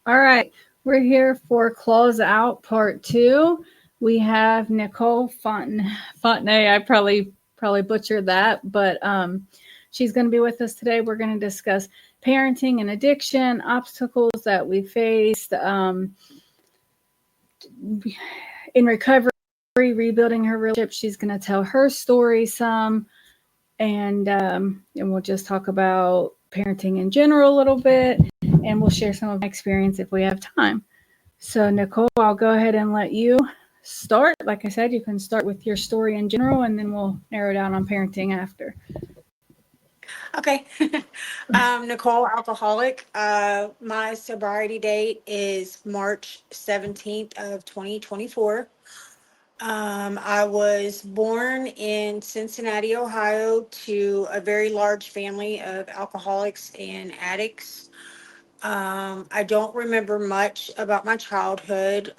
All right, we're here for Close Out Part 2. We have Nichole Fontenay. I probably butchered that, but she's going to be with us today. We're going to discuss parenting and addiction, obstacles that we faced in recovery, rebuilding her relationship. She's going to tell her story some, and we'll just talk about parenting in general a little bit, and we'll share some of my experience if we have time. So, Nichole, I'll go ahead and let you start. Like I said, you can start with your story in general, and then we'll narrow down on parenting after. Okay. Nichole, alcoholic. My sobriety date is March 17th of 2024. I was born in Cincinnati, Ohio, to a very large family of alcoholics and addicts. I don't remember much about my childhood.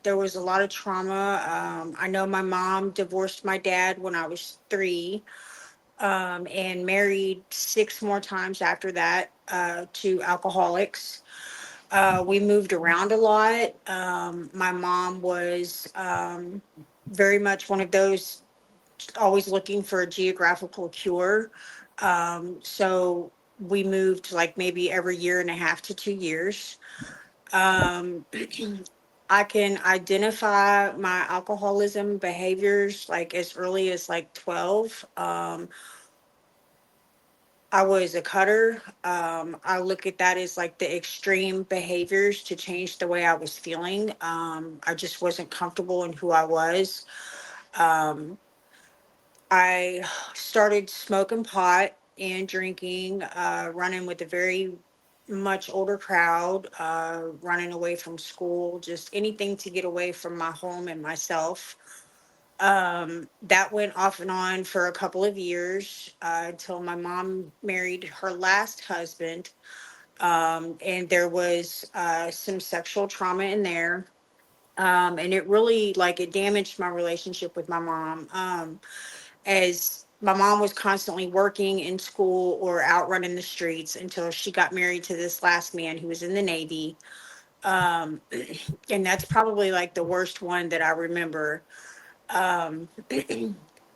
There was a lot of trauma. I know my mom divorced my dad when I was 3, and married 6 more times after that, to alcoholics. We moved around a lot. My mom was very much one of those always looking for a geographical cure. So we moved like maybe every year and a half to 2 years. Um, I can identify my alcoholism behaviors like as early as like 12. I was a cutter. I look at that as like the extreme behaviors to change the way I was feeling. I just wasn't comfortable in who I was. Um, I started smoking pot and drinking, running with a very much older crowd, running away from school, just anything to get away from my home and myself. That went off and on for a couple of years, until my mom married her last husband. And there was some sexual trauma in there. And it really like it damaged my relationship with my mom. As my mom was constantly working in school or out running the streets until she got married to this last man who was in the Navy. Um, and that's probably like the worst one that I remember. Um,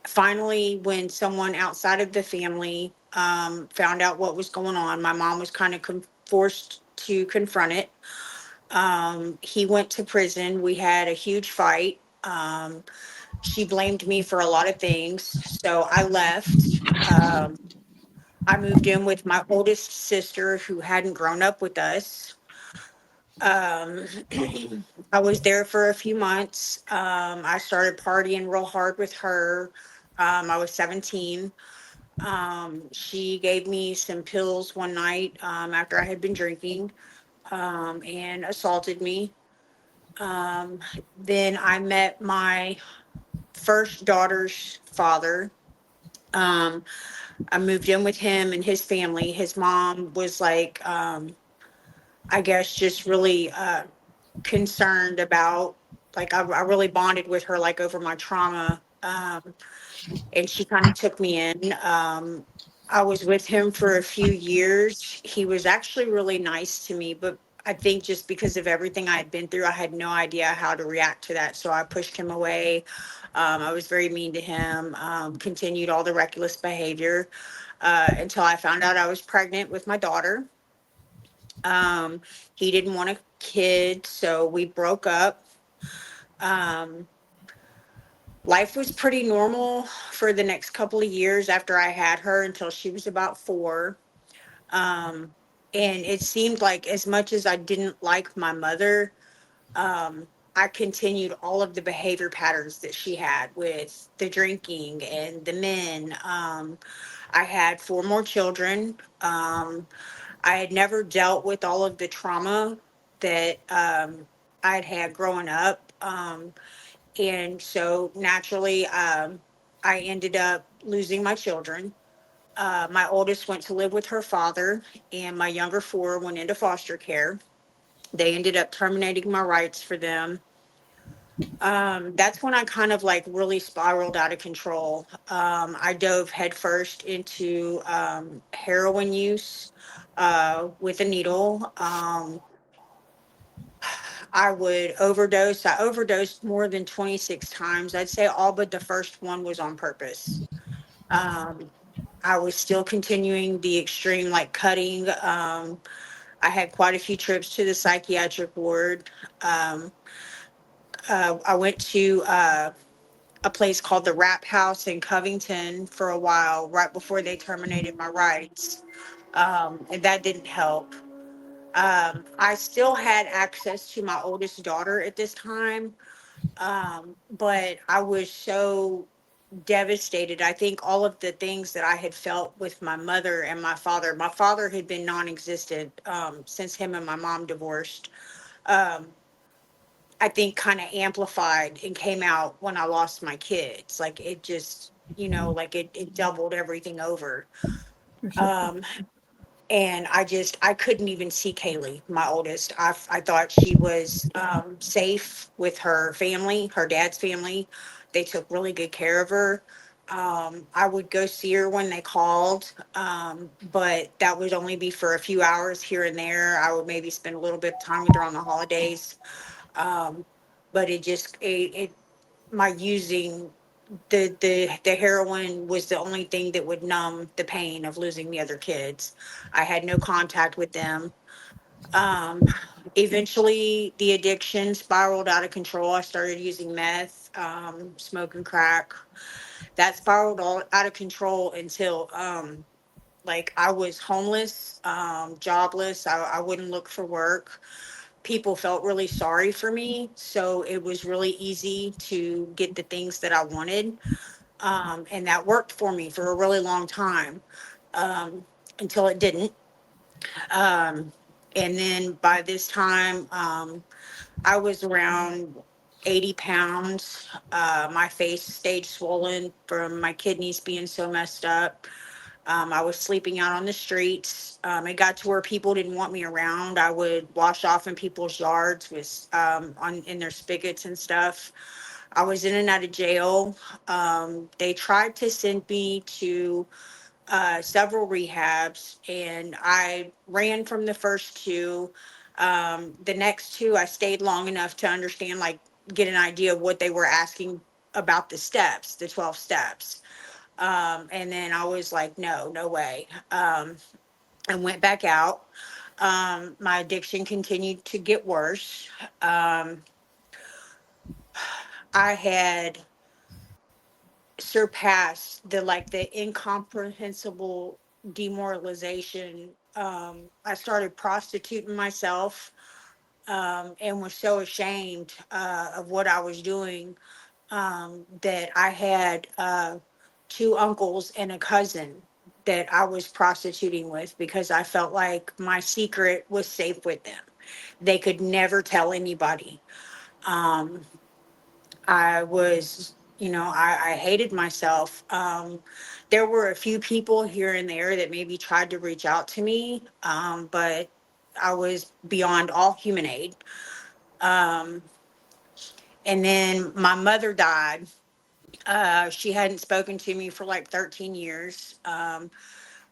Finally, when someone outside of the family found out what was going on, my mom was kind of forced to confront it. He went to prison. We had a huge fight. She blamed me for a lot of things. So I left. I moved in with my oldest sister who hadn't grown up with us. Um, I was there for a few months. I started partying real hard with her. I was 17. She gave me some pills one night, after I had been drinking, and assaulted me. Um, then I met my first daughter's father. Um, I moved in with him and his family. His mom was like, I guess, just really concerned about, like, I really bonded with her, like, over my trauma. And she kind of took me in. I was with him for a few years. He was actually really nice to me, but I think just because of everything I had been through, I had no idea how to react to that. So I pushed him away. I was very mean to him, continued all the reckless behavior, until I found out I was pregnant with my daughter. Um, he didn't want a kid, so we broke up. Um, Life was pretty normal for the next couple of years after I had her until she was about 4. Um, and it seemed like as much as I didn't like my mother, I continued all of the behavior patterns that she had with the drinking and the men. I had 4 more children. I had never dealt with all of the trauma that I'd had growing up. And so naturally, I ended up losing my children. My oldest went to live with her father, and my younger 4 went into foster care. They ended up terminating my rights for them. That's when I kind of like really spiraled out of control. I dove headfirst into heroin use with a needle. I would overdose. I overdosed more than 26 times. I'd say all but the first one was on purpose. Um, I was still continuing the extreme, like cutting. I had quite a few trips to the psychiatric ward. Um, I went to a place called the Rap House in Covington for a while, right before they terminated my rights. And that didn't help. I still had access to my oldest daughter at this time, but I was so devastated. I think all of the things that I had felt with my mother and my father had been non existent since him and my mom divorced. Um, I think kind of amplified and came out when I lost my kids. Like it just, like it doubled everything over. For sure. Um, and I couldn't even see Kaylee, my oldest. I thought she was safe with her family, her dad's family. They took really good care of her. I would go see her when they called, but that would only be for a few hours here and there. I would maybe spend a little bit of time with her on the holidays. Um, but it my using the heroin was the only thing that would numb the pain of losing the other kids. I had no contact with them. Um, Eventually, the addiction spiraled out of control. I started using meth, smoking crack. That spiraled all out of control until like I was homeless, jobless. I wouldn't look for work. People felt really sorry for me, so it was really easy to get the things that I wanted, and that worked for me for a really long time, um, until it didn't. Um, and then by this time, I was around 80 pounds. My face stayed swollen from my kidneys being so messed up. I was sleeping out on the streets. It got to where people didn't want me around. I would wash off in people's yards with on in their spigots and stuff. I was in and out of jail. They tried to send me to several rehabs, and I ran from the first two. The next two, I stayed long enough to understand, like, get an idea of what they were asking about the steps, the 12 steps. And then I was like, no, no way. And went back out. My addiction continued to get worse. Um, I had surpassed the incomprehensible demoralization. I started prostituting myself, and was so ashamed of what I was doing, that I had two uncles and a cousin that I was prostituting with because I felt like my secret was safe with them. They could never tell anybody. Um, I was, I hated myself. There were a few people here and there that maybe tried to reach out to me, but I was beyond all human aid. Um, and then my mother died. She hadn't spoken to me for like 13 years.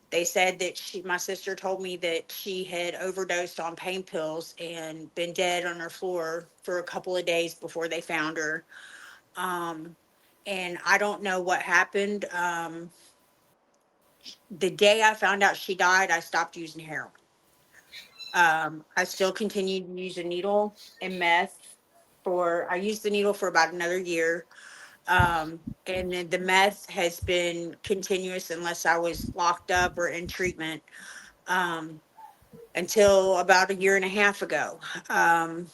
They said that my sister told me that she had overdosed on pain pills and been dead on her floor for a couple of days before they found her. Um, and I don't know what happened. The day I found out she died, I stopped using heroin. I still continued to use a needle and meth I used the needle for about another year. And then the meth has been continuous unless I was locked up or in treatment, um, until about a year and a half ago. Um,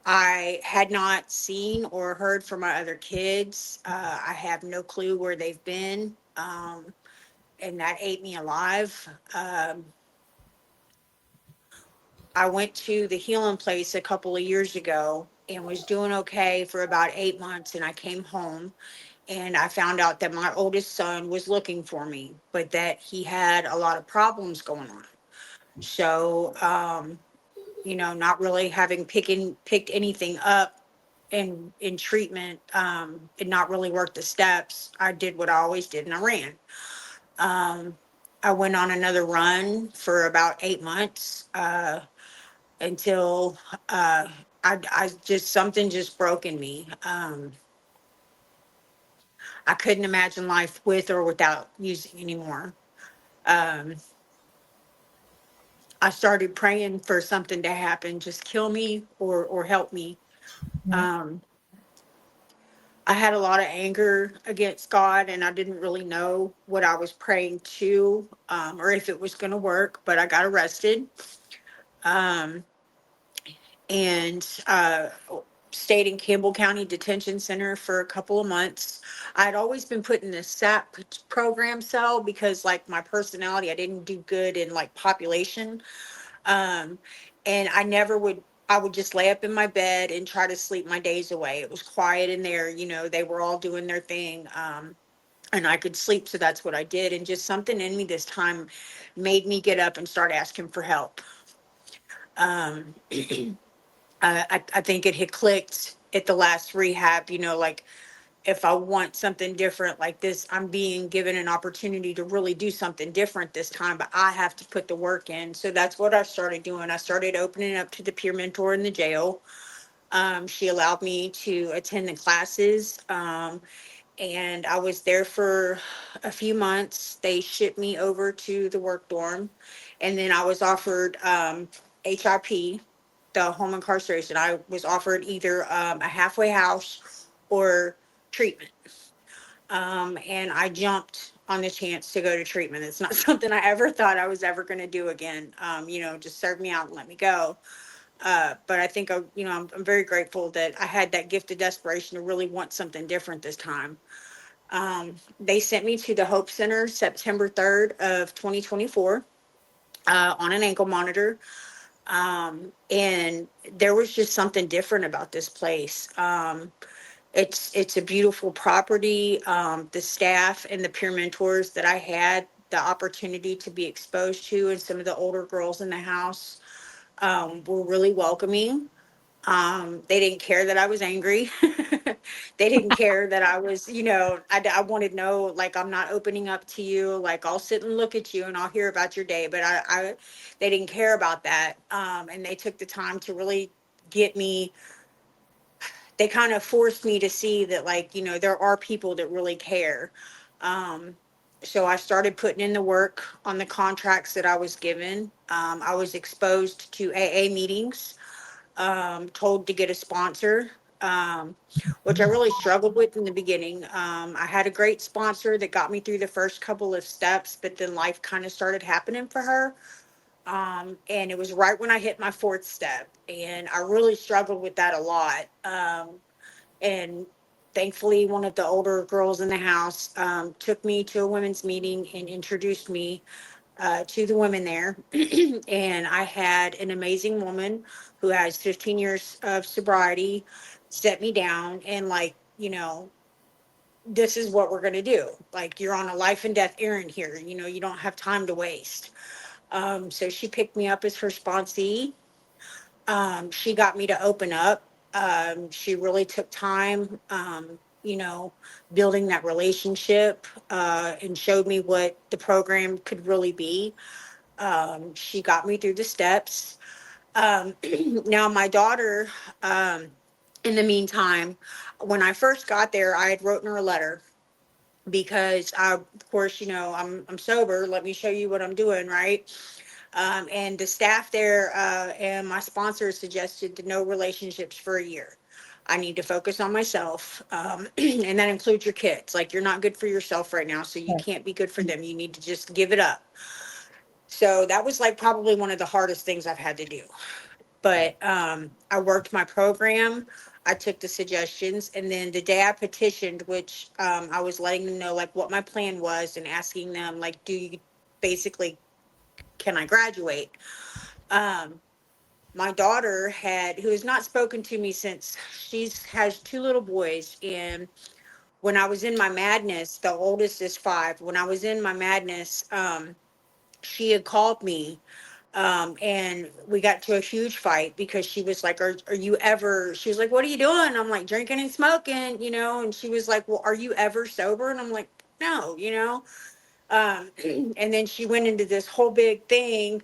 I had not seen or heard from my other kids. I have no clue where they've been. And that ate me alive. I went to the healing place a couple of years ago and was doing okay for about 8 months. And I came home and I found out that my oldest son was looking for me, but that he had a lot of problems going on. So, not really having picked anything up in treatment, and not really worked the steps. I did what I always did, and I ran. Um, I went on another run for about 8 months. until uh, I just, something just broke in me. I couldn't imagine life with or without music anymore. Um, I started praying for something to happen, just kill me or help me. Right. Um, I had a lot of anger against God, and I didn't really know what I was praying to, or if it was going to work. But I got arrested, um, and stayed in Campbell County Detention Center for a couple of months. I'd always been put in the SAP program cell because, like, my personality, I didn't do good in like population. Um, and I never would, I would just lay up in my bed and try to sleep my days away. It was quiet in there, you know, they were all doing their thing. And I could sleep. So that's what I did. And just something in me this time made me get up and start asking for help. Um, I think it had clicked at the last rehab, you know, like, if I want something different like this, I'm being given an opportunity to really do something different this time, but I have to put the work in. So that's what I started doing. I started opening up to the peer mentor in the jail. She allowed me to attend the classes. And I was there for a few months. They shipped me over to the work dorm. And then I was offered HIP, the home incarceration. I was offered either a halfway house or treatment. And I jumped on the chance to go to treatment. It's not something I ever thought I was ever going to do again. You know, just serve me out and let me go. But I think, you know, I'm very grateful that I had that gift of desperation to really want something different this time. They sent me to the Hope Center September 3rd of 2024 on an ankle monitor. And there was just something different about this place. It's a beautiful property. The staff and the peer mentors that I had the opportunity to be exposed to, and some of the older girls in the house, were really welcoming. They didn't care that I was angry. They didn't care that I was, you know, I wanted to know, like, I'm not opening up to you. Like, I'll sit and look at you and I'll hear about your day. But they didn't care about that. And they took the time to really get me. They kind of forced me to see that, like, you know, there are people that really care. Um, so I started putting in the work on the contracts that I was given. I was exposed to AA meetings, told to get a sponsor, um, which I really struggled with in the beginning. I had a great sponsor that got me through the first couple of steps, but then life kind of started happening for her. And it was right when I hit my fourth step, and I really struggled with that a lot. And thankfully, one of the older girls in the house took me to a women's meeting and introduced me to the women there. And I had an amazing woman who has 15 years of sobriety set me down and, like, you know, this is what we're going to do. Like, you're on a life and death errand here. You know, you don't have time to waste. So she picked me up as her sponsee. She got me to open up. She really took time, you know, building that relationship, and showed me what the program could really be. She got me through the steps. Um, Now, my daughter, um, in the meantime, when I first got there, I had written her a letter because of course, you know, I'm sober. Let me show you what I'm doing, right? And the staff there and my sponsor suggested to no relationships for a year. I need to focus on myself. And that includes your kids. Like, you're not good for yourself right now, so you Right. can't be good for them. You need to just give it up. So that was like probably one of the hardest things I've had to do. But I worked my program. I took the suggestions, and then the day I petitioned, which I was letting them know like what my plan was and asking them like, do you basically, can I graduate? Um, my daughter had, who has not spoken to me since, she's has two little boys, and when I was in my madness, the oldest is 5. When I was in my madness, she had called me, and we got to a huge fight because she was like, are you ever, she was like, what are you doing? I'm like, drinking and smoking, you know? And she was like, well, are you ever sober? And I'm like, no, you know? Um, and then she went into this whole big thing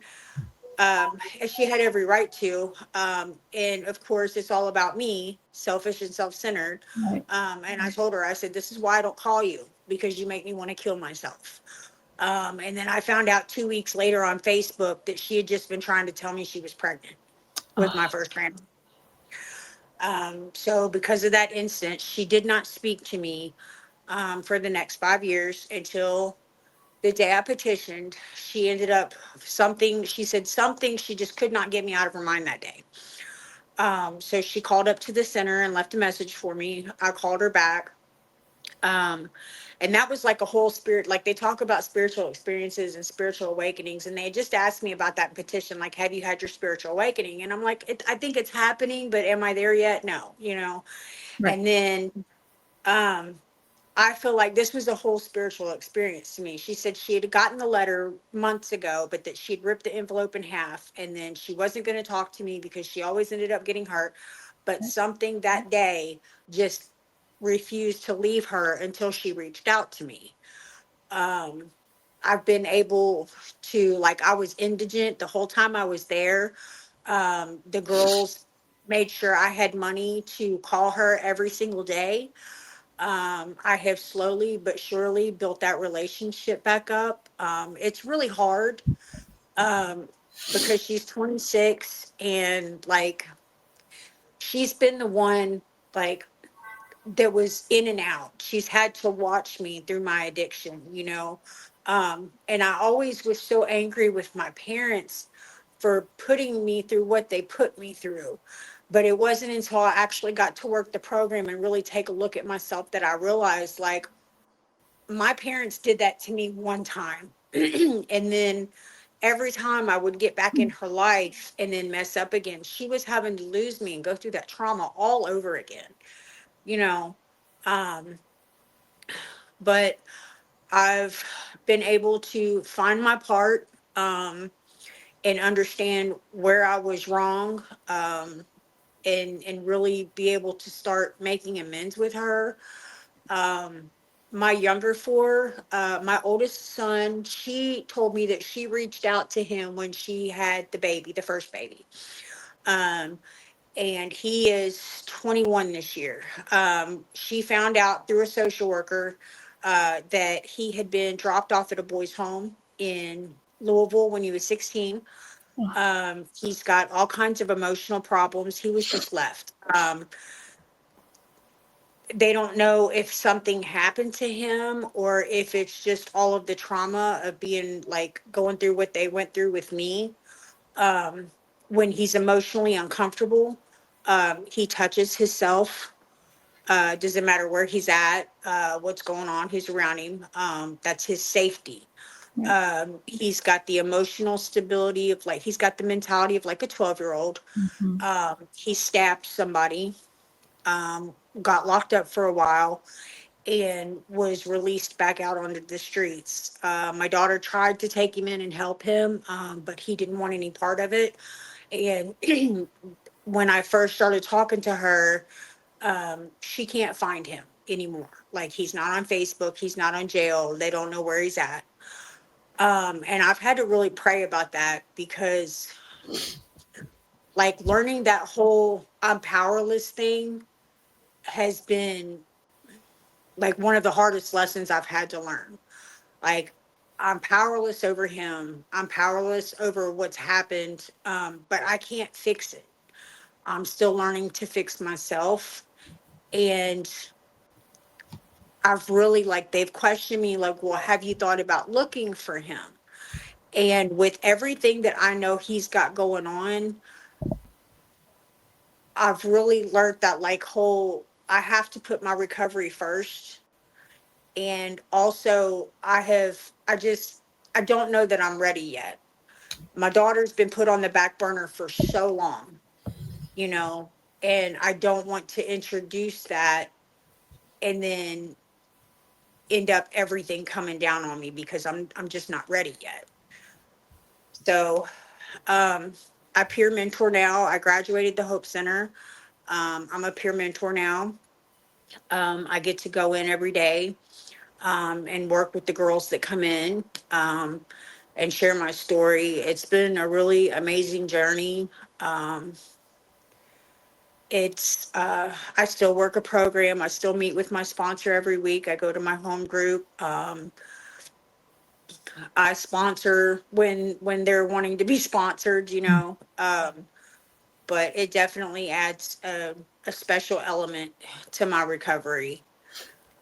as she had every right to. And of course, it's all about me, selfish and self-centered. Right. And I told her, I said, this is why I don't call you, because you make me want to kill myself. And then I found out 2 weeks later on Facebook that she had just been trying to tell me she was pregnant with my Oh, first grandson. So because of that incident, she did not speak to me for the next 5 years until the day I petitioned. She ended up something, she said something, she just could not get me out of her mind that day. So she called up to the center and left a message for me. I called her back. Um, and that was like a whole spirit, like they talk about spiritual experiences and spiritual awakenings. And they just asked me about that petition, like, have you had your spiritual awakening? And I'm like, I think it's happening, but am I there yet? No, you know? right. And then, um, I feel like this was a whole spiritual experience to me. She said she had gotten the letter months ago, but that she'd ripped the envelope in half, and then she wasn't going to talk to me because she always ended up getting hurt. But something that day just refused to leave her until she reached out to me. Um, I've been able to, like, I was indigent the whole time I was there. The girls made sure I had money to call her every single day. I have slowly but surely built that relationship back up. It's really hard um, because she's 26, and like she's been the one, like, that was in and out. She's had to watch me through my addiction, you know. And I always was so angry with my parents for putting me through what they put me through. But it wasn't until I actually got to work the program and really take a look at myself that I realized, like, my parents did that to me one time. And then every time I would get back in her life and then mess up again, she was having to lose me and go through that trauma all over again, you know. Um, but I've been able to find my part, and understand where I was wrong, and really be able to start making amends with her. Um, my younger four, my oldest son, she told me that she reached out to him when she had the baby, the first baby. Um, and he is 21 this year. She found out through a social worker that he had been dropped off at a boys' home in Louisville when he was 16. Oh, He's got all kinds of emotional problems. He was just left. They don't know if something happened to him or if it's just all of the trauma of being, like, going through what they went through with me. Um, when he's emotionally uncomfortable, he touches himself. Doesn't matter where he's at, what's going on, who's around him. That's his safety. right. He's got the emotional stability of, like, he's got the mentality of like a 12-year-old. Mm-hmm. He stabbed somebody, got locked up for a while, and was released back out onto the streets. My daughter tried to take him in and help him, but he didn't want any part of it. And when I first started talking to her, she can't find him anymore. Like, he's not on Facebook, he's not on jail, they don't know where he's at. And I've had to really pray about that because, like, learning that whole I'm powerless thing has been like one of the hardest lessons I've had to learn. Like, I'm powerless over him. I'm powerless over what's happened. But I can't fix it. I'm still learning to fix myself. And I've really, like, they've questioned me, like, well, have you thought about looking for him? And with everything that I know he's got going on, I've really learned that, like, whole, I have to put my recovery first. And also, I don't know that I'm ready yet. My daughter's been put on the back burner for so long, you know, and I don't want to introduce that and then end up everything coming down on me because I'm just not ready yet. So, um, I peer mentor now. I graduated the Hope Center. I'm a peer mentor now. I get to go in every day, and work with the girls that come in. and share my story. It's been a really amazing journey. Um, I still work a program. I still meet with my sponsor every week. I go to my home group. I sponsor when they're wanting to be sponsored, you know. But it definitely adds a special element to my recovery.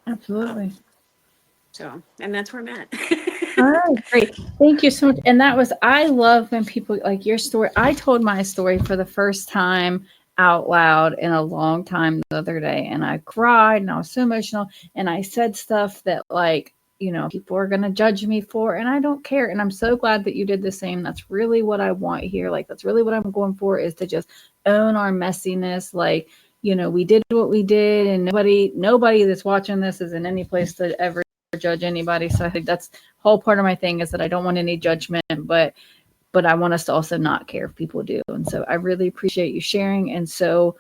Absolutely. Um, so, and that's where I'm at. All right, great. Thank you so much. And that was, I love when people like your story. I told my story for the first time out loud in a long time the other day, and I cried and I was so emotional. And I said stuff that, like, people are going to judge me for, and I don't care. And I'm so glad that you did the same. That's really what I want here. Like, that's really what I'm going for, is to just own our messiness. Like, we did what we did, and nobody that's watching this is in any place to ever judge anybody. So I think that's whole part of my thing, is that I don't want any judgment, but I want us to also not care if people do. And so I really appreciate you sharing, and so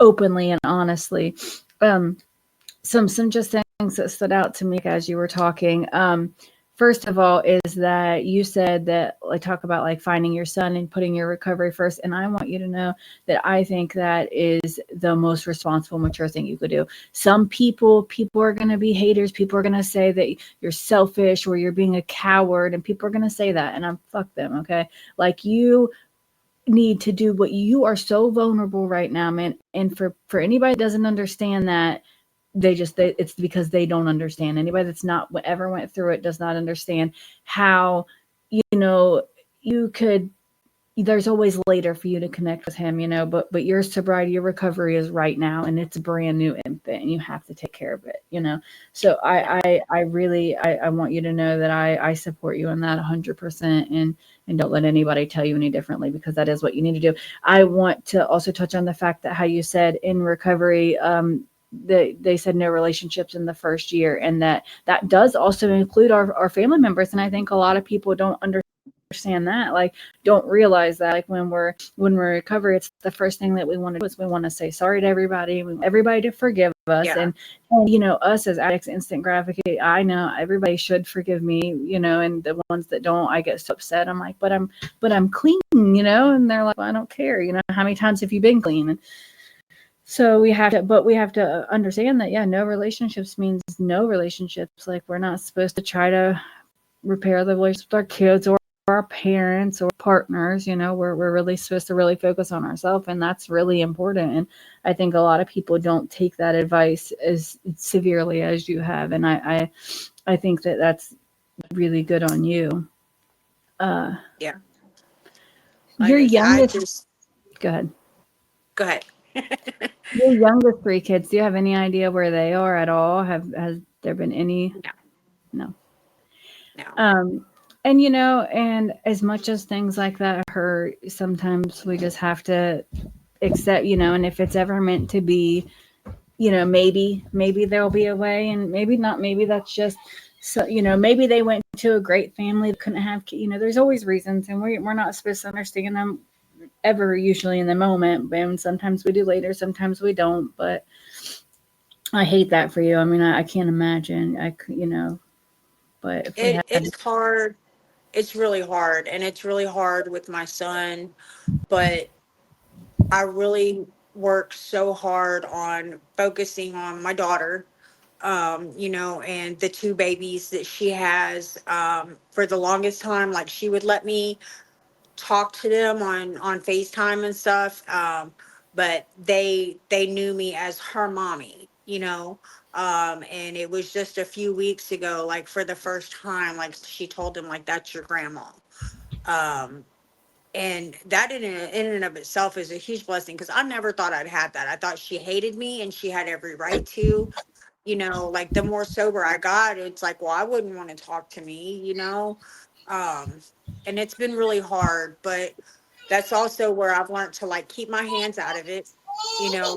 openly and honestly. Some just things that stood out to me as you were talking. First of all, is that you said that, like, talk about like finding your son and putting your recovery first. And I want you to know that I think that is the most responsible, mature thing you could do. Some people are going to be haters. People are going to say that you're selfish or you're being a coward, and people are going to say that, and I'm fuck them. Okay. Like, you need to do what you are so vulnerable right now, man. And for anybody that doesn't understand that, it's because they don't understand. Anybody that's not ever went through it does not understand how, you could, there's always later for you to connect with him, but your sobriety, your recovery is right now, and it's a brand new infant, and you have to take care of it, so Yeah. I really, I want you to know that I support you in that 100%, and don't let anybody tell you any differently, because that is what you need to do. I want to also touch on the fact that how you said in recovery, they said no relationships in the first year, and that does also include our family members. And I think a lot of people don't understand that, like, don't realize that, like, when we're recovery, it's the first thing that we want to do is we want to say sorry to everybody. We want everybody to forgive us. Yeah. And us as addicts, instant gratification, I know everybody should forgive me, and the ones that don't, I get so upset. I'm like, but I'm clean, and they're like, well, I don't care, how many times have you been clean? And so we have to understand that, yeah, no relationships means no relationships. Like, we're not supposed to try to repair the relationship with our kids or our parents or partners. We're really supposed to really focus on ourselves, and that's really important. And I think a lot of people don't take that advice as severely as you have, and I think that that's really good on you. Yeah. Your Like I said, youngest, go ahead. go ahead. Your youngest three kids, do you have any idea where they are at all? Has there been any? No, No. no. Um, and and as much as things like that hurt, sometimes we just have to accept, and if it's ever meant to be, maybe there'll be a way, and maybe not. Maybe that's just, so, maybe they went to a great family, couldn't have, there's always reasons, and we're not supposed to understand them ever, usually in the moment, and sometimes we do later, sometimes we don't. But I hate that for you. I mean, I can't imagine. But if we had, It's hard. It's really hard, and it's really hard with my son. But I really work so hard on focusing on my daughter, and the two babies that she has. For the longest time, like, she would let me talk to them on FaceTime and stuff. But they knew me as her mommy, and it was just a few weeks ago, like, for the first time, like, she told them, like, that's your grandma. Um, and that in and of itself is a huge blessing, because I never thought I'd have that. I thought she hated me, and she had every right to. Like, the more sober I got, it's like, well, I wouldn't want to talk to me, um and it's been really hard, but that's also where I've learned to, like, keep my hands out of it,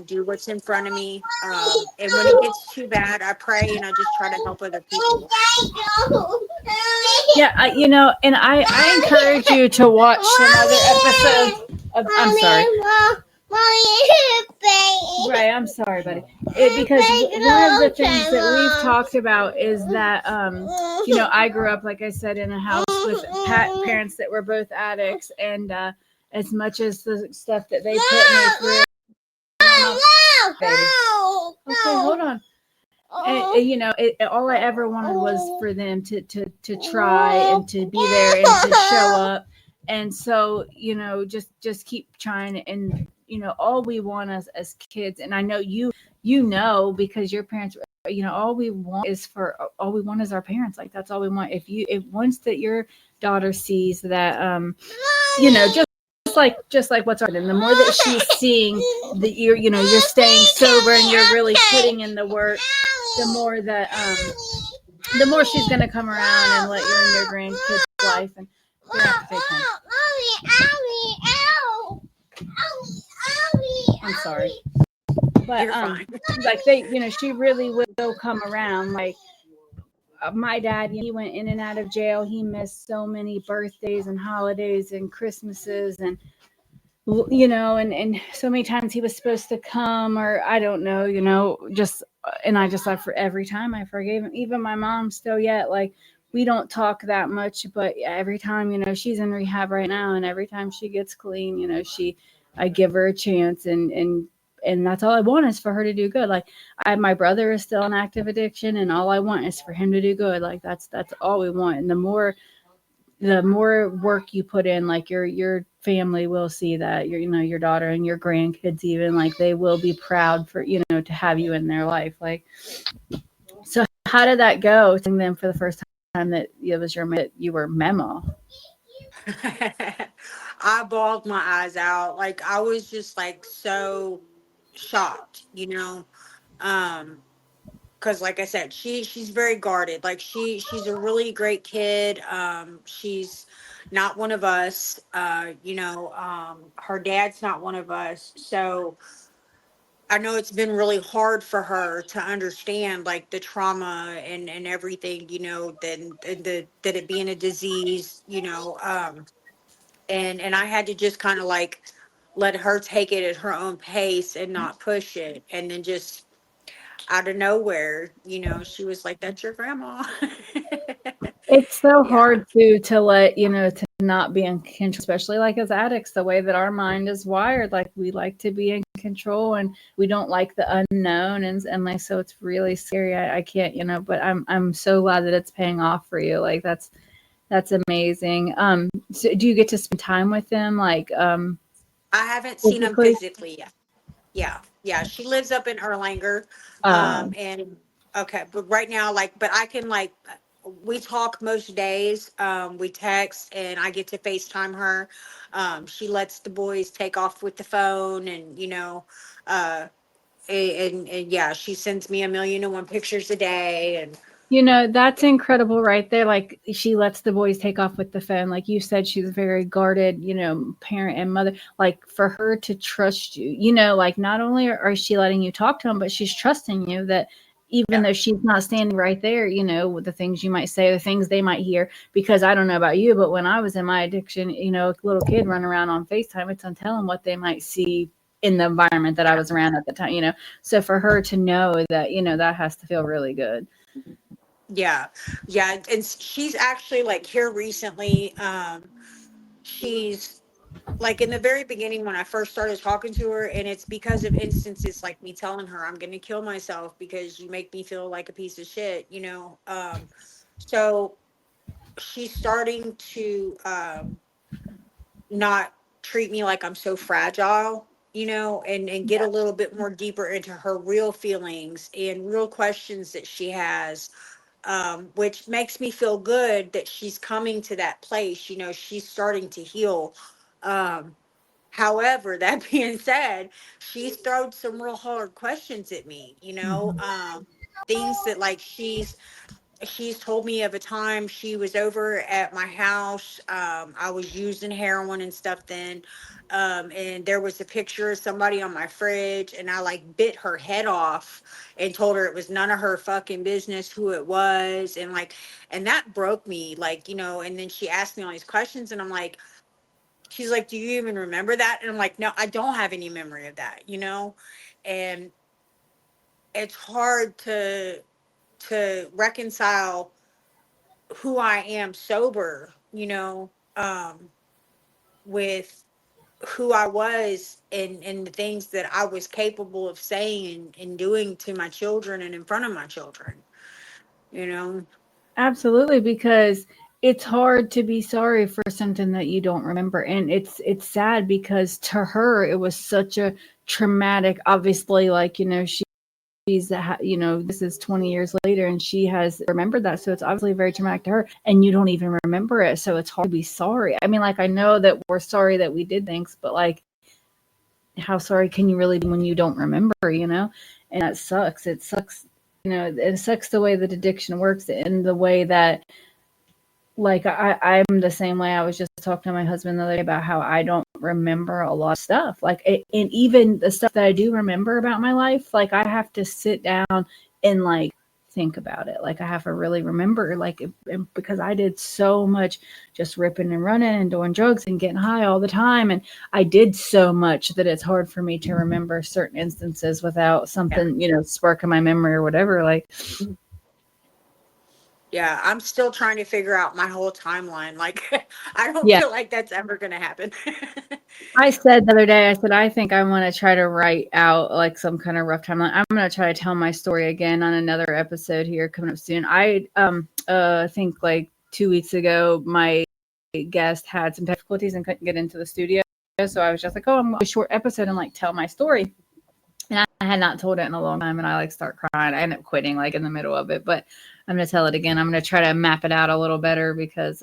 do what's in front of me, and when it gets too bad, I pray, and I just try to help other people. yeah, and I encourage you to watch some other episodes of, I'm sorry. Right, I'm sorry, buddy. Because one of the things that we've talked about is that, I grew up, like I said, in a house with parents that were both addicts, and as much as the stuff that they put me through, baby. Okay, hold on. And, all I ever wanted was for them to try and to be there and to show up. And so, just keep trying. And, all we want as kids, and I know because your parents, all we want is our parents. Like, that's all we want. If once that your daughter sees that, just like what's happening, the more that she's seeing that you're staying sober and you're really putting in the work, the more she's going to come around and let you in your grandkids life. And you have to take time. I'm sorry, but You're fine. like she really will come around. Like, my dad, he went in and out of jail. He missed so many birthdays and holidays and Christmases, and and so many times he was supposed to come, or I don't know, just, and I just thought, for every time I forgave him. Even my mom still yet, like, we don't talk that much, but every time, she's in rehab right now, and every time she gets clean, I give her a chance, and that's all I want is for her to do good. Like, my brother is still in active addiction, and all I want is for him to do good. Like, that's all we want. And the more work you put in, like, your family will see that your daughter and your grandkids, even, like, they will be proud for to have you in their life. Like, so how did that go, telling them for the first time that it was that you were Memo? I bawled my eyes out. Like, I was just like so shocked, Um, because like I said, she's very guarded. Like, she's a really great kid. She's not one of us. Her dad's not one of us. So I know it's been really hard for her to understand, like, the trauma and everything, then that it being a disease, and I had to just kind of like let her take it at her own pace and not push it. And then just out of nowhere, she was like, "That's your grandma." It's so Yeah, hard to let to not be in control, especially like as addicts, the way that our mind is wired. Like, we like to be in control, and we don't like the unknown, and like, so it's really scary. I can't, but I'm so glad that it's paying off for you. Like, that's amazing. So do you get to spend time with them, like, I haven't seen them physically? physically yet. Yeah, yeah. She lives up in Erlanger, Um, and okay, but right now, like, but I can, like, we talk most days. We text, and I get to FaceTime her. She lets the boys take off with the phone, and uh, and yeah, she sends me 1,000,001 pictures a day, and That's incredible right there. Like, she lets the boys take off with the phone. Like you said, she's a very guarded, parent and mother. Like, for her to trust you, like, not only are she letting you talk to them, but she's trusting you that even yeah, though she's not standing right there, with the things you might say, the things they might hear. Because I don't know about you, but when I was in my addiction, a little kid running around on FaceTime, it's untelling what they might see in the environment that I yeah. was around at the time. So for her to know that, that has to feel really good. Yeah, yeah, and she's actually, like, here recently. She's like, in the very beginning when I first started talking to her, and it's because of instances like me telling her I'm going to kill myself because you make me feel like a piece of shit. So she's starting to not treat me like I'm so fragile. And get a little bit more deeper into her real feelings and real questions that she has, which makes me feel good that she's coming to that place. She's starting to heal. Um, However, that being said, she's thrown some real hard questions at me. Things that, like, she's told me of a time she was over at my house. I was using heroin and stuff then. And there was a picture of somebody on my fridge, and I, like, bit her head off and told her it was none of her fucking business who it was. And that broke me, like, and then she asked me all these questions, and I'm like, she's like, "Do you even remember that?" And I'm like, "No, I don't have any memory of that. And it's hard to reconcile who I am sober you know, with who I was and the things that I was capable of saying and doing to my children and in front of my children, you know? Absolutely, because it's hard to be sorry for something that you don't remember, and it's sad because to her it was such a traumatic. Obviously, like she's this is 20 years later, and she has remembered that, so it's obviously very traumatic to her, and you don't even remember it, so it's hard to be sorry. I mean, like, I know that we're sorry that we did things, but like, how sorry can you really be when you don't remember? And that sucks. It sucks. It sucks the way that addiction works and the way that, like, I'm the same way. I was just talking to my husband the other day about how I don't remember a lot of stuff. Like, and even the stuff that I do remember about my life, like, I have to sit down and like think about it. Like, I have to really remember, like, because I did so much just ripping and running and doing drugs and getting high all the time, and I did so much that it's hard for me to remember certain instances without Yeah. something, sparking my memory or whatever. Like, Yeah, I'm still trying to figure out my whole timeline. Like, I don't yeah. feel like that's ever going to happen. I said the other day, I said, I think I want to try to write out like some kind of rough timeline. I'm going to try to tell my story again on another episode here coming up soon. I think like 2 weeks ago, my guest had some difficulties and couldn't get into the studio. So I was just like, oh, I'm going to do a short episode and like tell my story. And I had not told it in a long time, and I like start crying. I end up quitting like in the middle of it, but I'm going to tell it again. I'm going to try to map it out a little better because,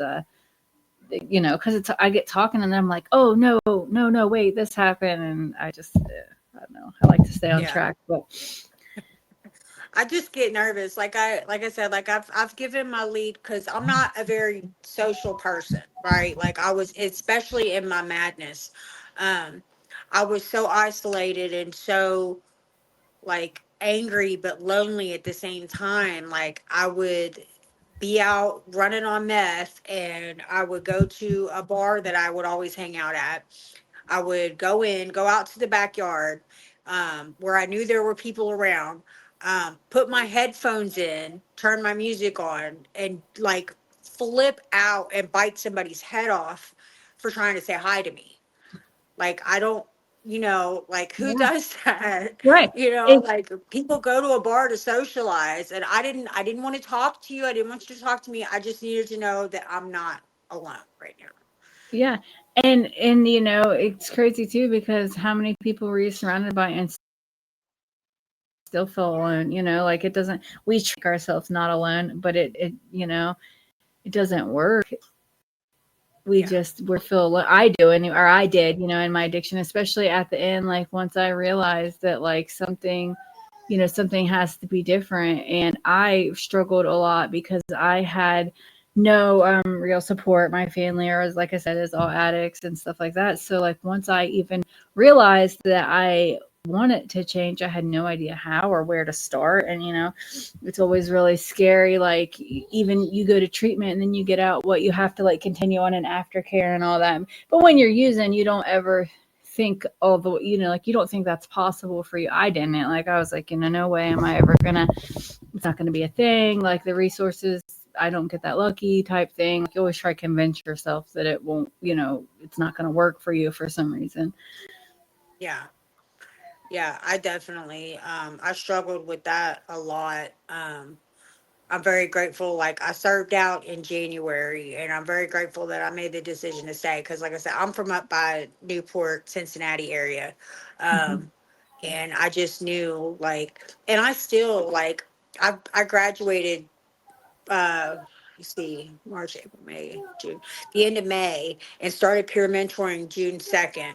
because it's I get talking and I'm like, oh no, no, no, wait, this happened, and I don't know. I like to stay on Yeah. track, but I just get nervous. Like I said, like I've given my lead because I'm not a very social person, right? Like I was, especially in my madness. Um, I was so isolated and so like angry but lonely at the same time. Like I would be out running on meth and I would go to a bar that I would always hang out at. I would go out to the backyard, where I knew there were people around, put my headphones in, turn my music on, and like flip out and bite somebody's head off for trying to say hi to me. Like, I don't, like who yeah, does that? right. It, Like people go to a bar to socialize, and I didn't want to talk to you. I didn't want you to talk to me. I just needed to know that I'm not alone right now. yeah, and it's crazy too because how many people were you surrounded by and still feel alone? Like, it doesn't. We trick ourselves not alone, but it doesn't work. Yeah. We're feel I do any or I did, in my addiction, especially at the end, like once I realized that like something has to be different. And I struggled a lot because I had no real support. My family, or as like I said, is all addicts and stuff like that. So like once I even realized that I wanted to change, I had no idea how or where to start. And it's always really scary. Like, even you go to treatment and then you get out, what you have to like continue on an aftercare and all that. But when you're using, you don't ever think all the like, you don't think that's possible for you. I didn't. Like, I was like, no way am I ever gonna, it's not gonna be a thing. Like, the resources, I don't get that lucky type thing. Like, you always try to convince yourself that it won't, it's not gonna work for you for some reason. Yeah. Yeah, I definitely I struggled with that a lot. I'm very grateful, like I served out in January, and I'm very grateful that I made the decision to stay because like I said, I'm from up by Newport, Cincinnati area. Mhm. Um and I just knew, like, and I still like I graduated, let's see, March, April, May, June, the end of May, and started peer mentoring June 2nd,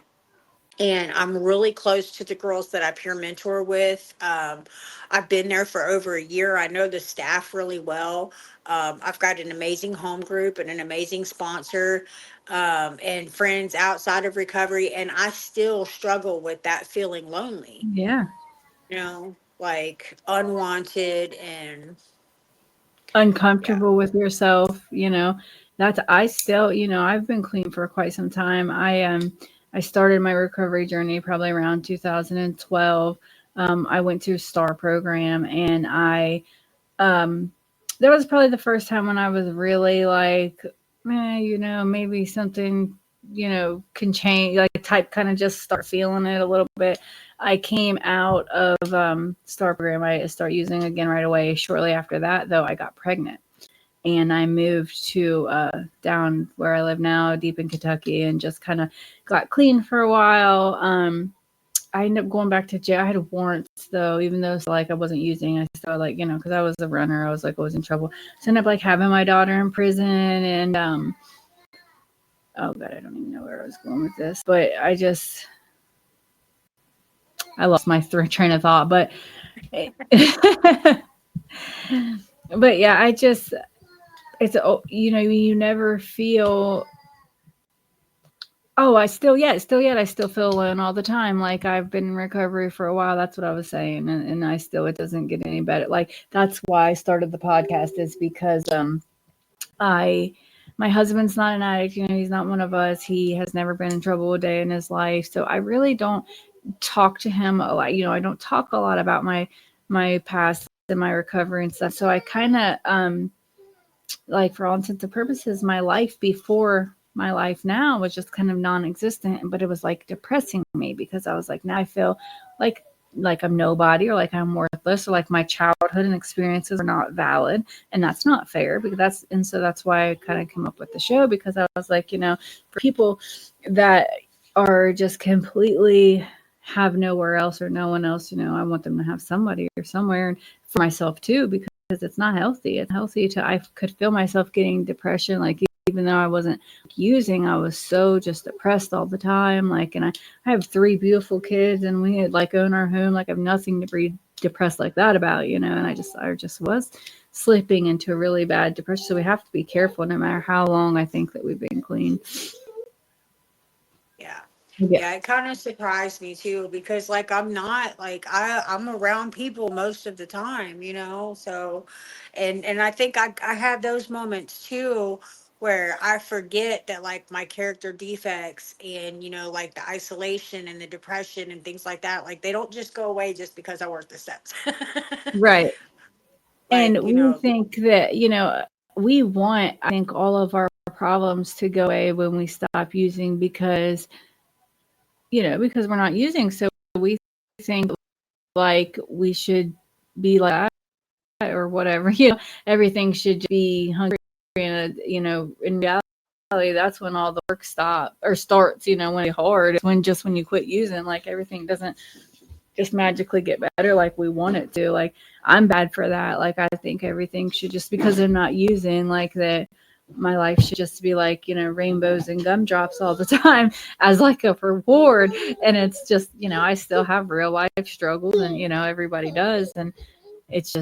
and I'm really close to the girls that I peer mentor with. I've been there for over a year. I know the staff really well. I've got an amazing home group and an amazing sponsor, and friends outside of recovery, and I still struggle with that feeling lonely, Yeah. like unwanted and yeah. Uncomfortable with yourself. That's I still, I've been clean for quite some time. I started my recovery journey probably around 2012. I went through STAR program, and I that was probably the first time when I was really like maybe something, can change, like type kind of just start feeling it a little bit. I came out of Star program. I start using again right away. Shortly after that, though, I got pregnant and I moved to down where I live now, deep in Kentucky, and just kind of got clean for a while. I ended up going back to jail. I had warrants though, even though like I wasn't using. I still like because I was a runner. I was like always in trouble. So I ended up like having my daughter in prison, and oh god, I don't even know where I was going with this, but I lost my train of thought. But but yeah, it's you never feel. Oh, I still feel alone all the time. Like I've been in recovery for a while. That's what I was saying, and it doesn't get any better. Like that's why I started the podcast is because I my husband's not an addict. He's not one of us. He has never been in trouble a day in his life. So I really don't talk to him a lot. I don't talk a lot about my past and my recovery and stuff. So I kind of like for all intents and purposes, my life before my life now was just kind of non-existent, but it was like depressing me because I was like, now I feel like like I'm nobody or like I'm worthless or like my childhood and experiences are not valid, and that's not fair because that's why I kind of came up with the show because I was like, for people that are just completely have nowhere else or no one else, I want them to have somebody or somewhere, and for myself too because it's not healthy. It's healthy to I could feel myself getting depression, like even though I wasn't using, I was so just depressed all the time. Like, and I have three beautiful kids, and we had like own our home. Like, I have nothing to be depressed like that about, And I just was slipping into a really bad depression. So we have to be careful, no matter how long I think that we've been clean. Yeah. Yeah. Yeah, it kind of surprised me too because like I'm not like I'm around people most of the time, So and I think I have those moments too where I forget that like my character defects and like the isolation and the depression and things like that, like they don't just go away just because I work the steps. Right. And Like, we think that, we want, I think, all of our problems to go away when we stop using because we're not using. So we think like we should be like that or whatever, everything should be hungry. And, in reality, that's when all the work stops or starts, when it's hard. It's when you quit using, like everything doesn't just magically get better like we want it to. Like I'm bad for that. Like I think everything should just because I'm not using like that my life should just be like, rainbows and gumdrops all the time as like a reward. And it's just, I still have real life struggles and, everybody does. And it's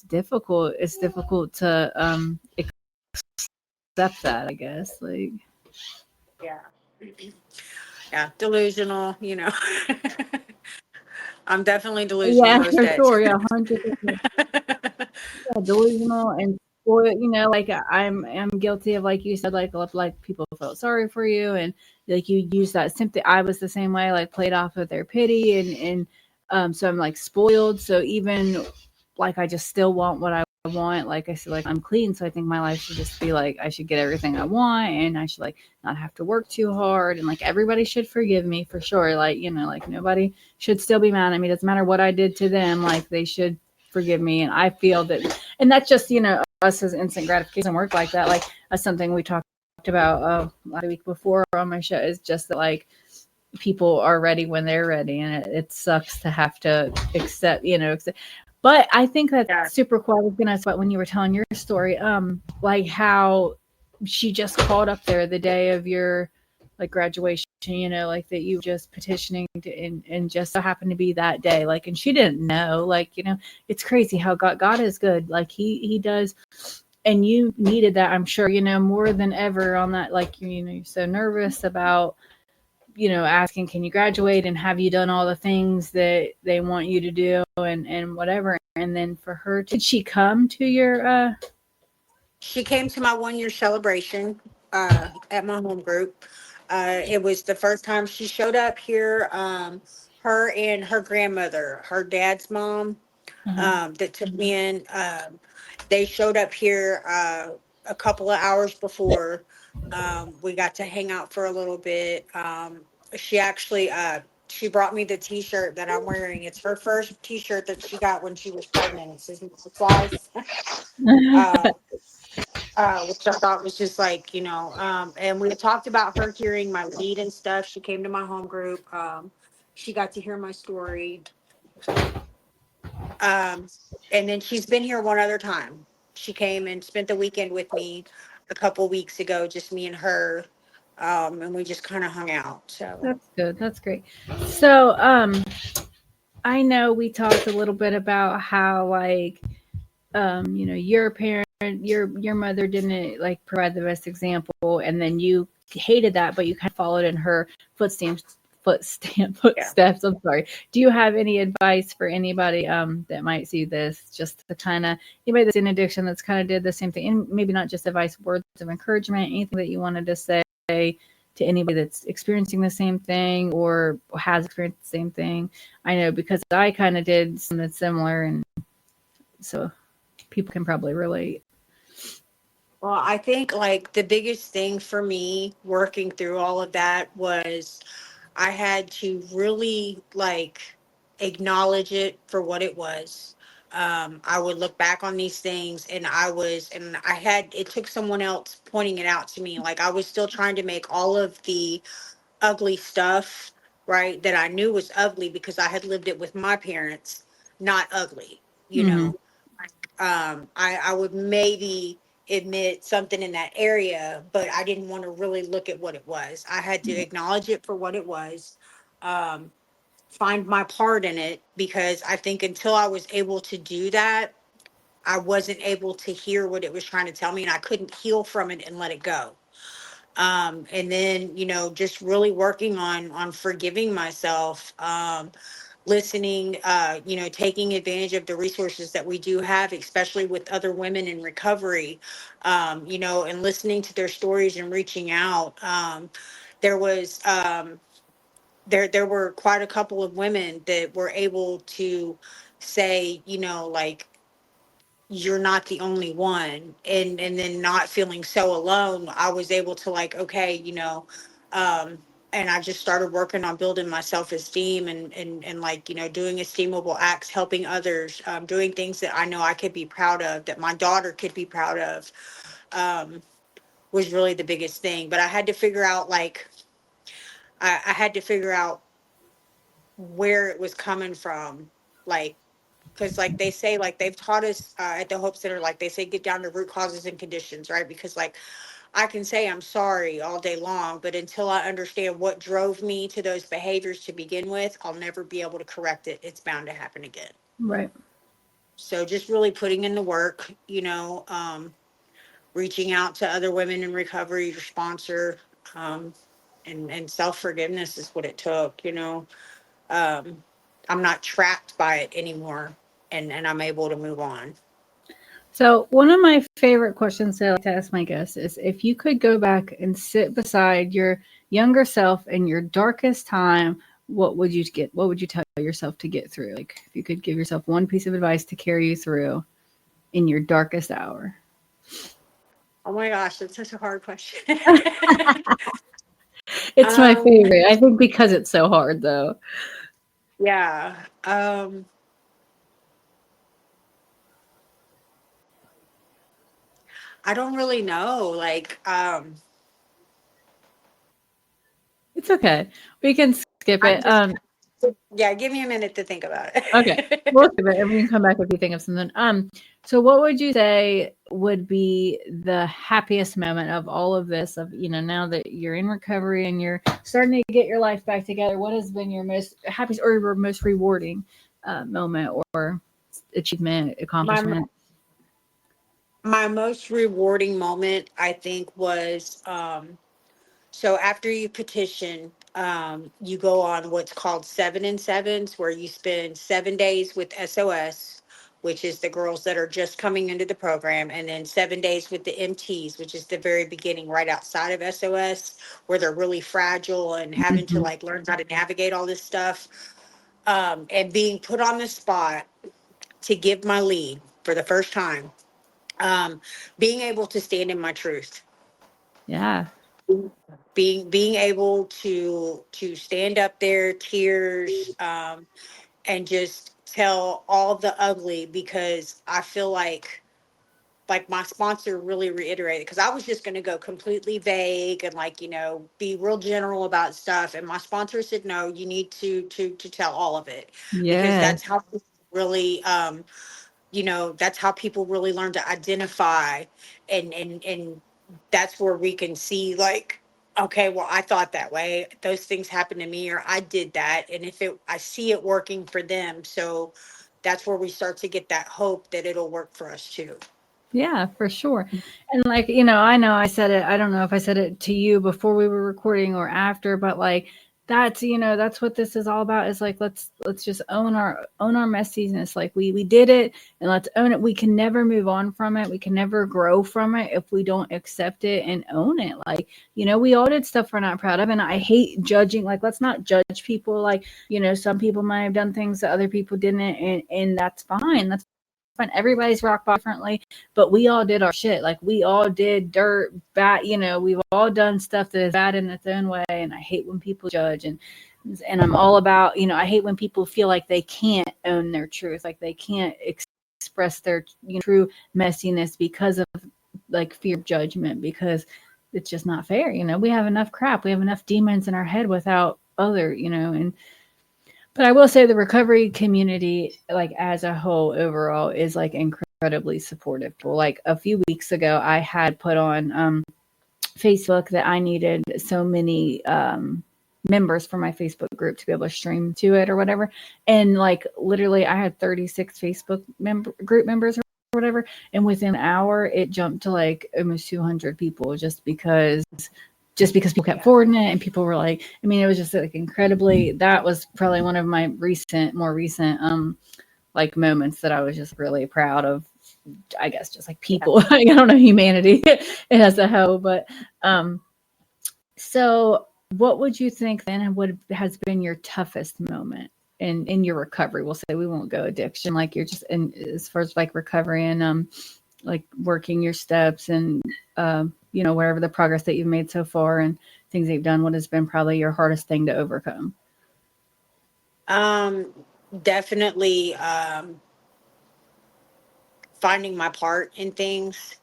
difficult. It's difficult to accept that, I guess. Like, yeah. Yeah, delusional, I'm definitely delusional yeah, most for days. sure. Yeah, 100%. Yeah, delusional and spoiled. Like I'm guilty of like you said, like people felt sorry for you, and like you use that sympathy. I was the same way, like played off of their pity, and so I'm like spoiled. So even like I just still want what I want. Like I said, like I'm clean, so I think my life should just be like I should get everything I want, and I should like not have to work too hard, and like everybody should forgive me for sure. Like like nobody should still be mad at me. It doesn't matter what I did to them. Like they should forgive me, and I feel that, and that's just us as instant gratification work like that. Like that's something we talked about last week before on my show. Is just that like people are ready when they're ready, and it sucks to have to accept. But I think that's Yeah. super cool. I was gonna about when you were telling your story, like how she just called up there the day of your like graduation, like that you were just petitioning to, and just so happened to be that day, like, and she didn't know, like, it's crazy how God is good, like he does, and you needed that, I'm sure, more than ever on that, like, you're so nervous about asking, can you graduate and have you done all the things that they want you to do and whatever. And then for her, did she come to your She came to my 1 year celebration at my home group. It was the first time she showed up here. Her and her grandmother, her dad's mom, uh-huh. that took me in. They showed up here a couple of hours before. We got to hang out for a little bit. She actually she brought me the T-shirt that I'm wearing. It's her first T-shirt that she got when she was pregnant. It says "Twice," uh, which I thought was just like, and we had talked about her hearing my lead and stuff. She came to my home group. She got to hear my story. Um, and then she's been here one other time. She came and spent the weekend with me a couple weeks ago, just me and her. And we just kind of hung out. So, That's good. That's great. So, I know we talked a little bit about how like your parent, your mother didn't like provide the best example, and then you hated that, but you kind of followed in her yeah. footsteps. I'm sorry. Do you have any advice for anybody that might see this, just to kind of anybody that's in addiction that's kind of did the same thing, and maybe not just advice, words of encouragement, anything that you wanted to say to anybody that's experiencing the same thing or has experienced the same thing? I know because I kind of did something similar, and so people can probably relate. Well, I think like the biggest thing for me working through all of that was I had to really like acknowledge it for what it was. I would look back on these things and I had, it took someone else pointing it out to me. Like I was still trying to make all of the ugly stuff, right, that I knew was ugly because I had lived it with my parents, not ugly, you Mm-hmm. know. I would maybe admit something in that area, but I didn't want to really look at what it was. I had to acknowledge it for what it was, um, find my part in it, because I think until I was able to do that, I wasn't able to hear what it was trying to tell me, and I couldn't heal from it and let it go. And then just really working on forgiving myself, listening, taking advantage of the resources that we do have, especially with other women in recovery, and listening to their stories and reaching out. There was there were quite a couple of women that were able to say, like, you're not the only one, and then not feeling so alone. I was able to, like, okay, um and I just started working on building my self-esteem, and like, doing esteemable acts, helping others, doing things that I know I could be proud of, that my daughter could be proud of, um was really the biggest thing. But I had to figure out, like, I had to figure out where it was coming from, like, because like they say, like they've taught us at the Hope Center, like they say, get down to root causes and conditions, right? Because like I can say I'm sorry all day long, but until I understand what drove me to those behaviors to begin with, I'll never be able to correct it. It's bound to happen again. Right. So just really putting in the work, reaching out to other women in recovery, your sponsor, um, and self forgiveness is what it took. Um, I'm not trapped by it anymore, and I'm able to move on. So, one of my favorite questions that I like to ask my guests is if you could go back and sit beside your younger self in your darkest time, what would you get? What would you tell yourself to get through? Like, if you could give yourself one piece of advice to carry you through in your darkest hour. Oh my gosh, that's such a hard question. It's my um, favorite. I think because it's so hard, though. yeah. I don't really know. Like, It's okay. We can skip I'm it. just, yeah, give me a minute to think about Okay. it. We'll skip it and we can come back if you think of something. So what would you say would be the happiest moment of all of this? Of now that you're in recovery and you're starting to get your life back together, what has been your most happiest or your most rewarding moment or achievement, my accomplishment? my most rewarding moment, I think, was, so after you petition, you go on what's called 7 and 7s, where you spend 7 days with SOS, which is the girls that are just coming into the program, and then 7 days with the MTs, which is the very beginning, right outside of SOS, where they're really fragile and having to Mhm. like learn how to navigate all this stuff. And being put on the spot to give my lead for the first time, Um, being able to stand in my truth, Yeah. being able to stand up there, tears, and just tell all the ugly, because I feel like my sponsor really reiterated, because I was just going to go completely vague and, like, be real general about stuff, and my sponsor said, no, you need to tell all of it, because Yeah. that's how people really that's how people really learn to identify, and that's where we can see, like, okay, well, I thought that way, those things happened to me, or I did that, and if it I see it working for them, so that's where we start to get that hope that it'll work for us too. Yeah, for sure. And like, I know I said it, I don't know if I said it to you before we were recording or after, but like that's what this is all about, is like let's just own our messiness. Like we did it, and let's own it. We can never move on from it. We can never grow from it if we don't accept it and own it. Like, we all did stuff we're not proud of, and I hate judging. Like, let's not judge people. Like, some people might have done things that other people didn't, and that's fine. That's fine. Everybody's rock bottom differently, but we all did our shit. Like, we all did dirt bad. We've all done stuff that is bad in its own way. And I hate when people judge, and I'm all about, I hate when people feel like they can't own their truth, like they can't express their true messiness because of like fear of judgment, because it's just not fair. We have enough crap, we have enough demons in our head without other, and but I will say the recovery community, like as a whole, overall, is like incredibly supportive. Like a few weeks ago, I had put on Facebook that I needed so many members for my Facebook group to be able to stream to it or whatever. And like literally, I had 36 Facebook group members or whatever. And within an hour, it jumped to like almost 200 people, just because people kept Yeah. forwarding it, and people were like, I mean, it was just like incredibly, that was probably one of my more recent, like moments that I was just really proud of, I guess, just like Yeah. people, I don't know, humanity as a whole. But, so what would you think then would has been your toughest moment in your recovery? We'll say, we won't go addiction, like you're just in, as far as like recovery and, like working your steps and wherever the progress that you've made so far and things that you've done, what has been probably your hardest thing to overcome? Um, Definitely finding my part in things,